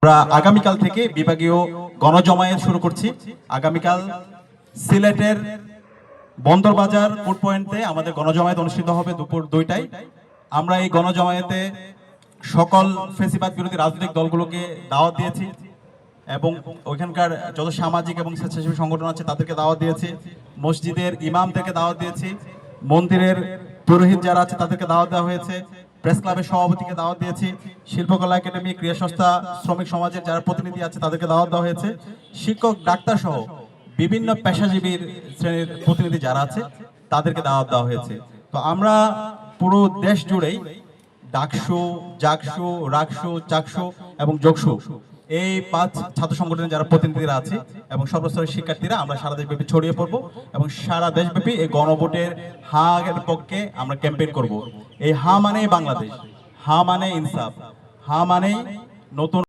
আমরা আগামীকাল থেকে বিভাগীয় গণজমায়েত শুরু করছি। আগামীকাল সিলেটের বন্দরবাজার ফুড পয়েন্টে আমাদের গণজমায়েত অনুষ্ঠিত হবে দুপুর 2টায়। আমরা এই গণজমায়েতে সকল ফেসিবাদ বিরোধী রাজনৈতিক দলগুলোকে দাওয়াত দিয়েছি এবং ওইখানকার যত সামাজিক এবং স্বেচ্ছাসেবী সংগঠন আছে তাদেরকে দাওয়াত দিয়েছি, মসজিদের ইমামদেরকে দাওয়াত দিয়েছি, মন্দিরের পুরোহিত যারা আছে তাদেরকে দাওয়াত দেওয়া হয়েছে, প্রেস ক্লাবের সভাপতিকে দাওয়াত দিয়েছি, শিল্পকলা একাডেমি, ক্রীড়া সংস্থা, শ্রমিক সমাজের যারা প্রতিনিধি আছে তাদেরকে দাওয়াত দেওয়া হয়েছে, শিক্ষক, ডাক্তার সহ বিভিন্ন পেশাজীবীর শ্রেণীর প্রতিনিধি যারা আছে তাদেরকে দাওয়াত দেওয়া হয়েছে। তো আমরা পুরো দেশ জুড়েই ডাকসু, জাকসু, রাকসু, চাকসু এবং যোগসু এই 5 ছাত্র সংগঠনের যারা প্রতিনিধিরা আছে এবং সর্বস্তরের শিক্ষার্থীরা আমরা সারা দেশব্যাপী ছড়িয়ে পড়বো এবং সারা দেশব্যাপী এই গণভোটের হার পক্ষে আমরা ক্যাম্পেইন করব। এই হা মানেই বাংলাদেশ, হা মানে ইনসাফ, হা মানেই নতুন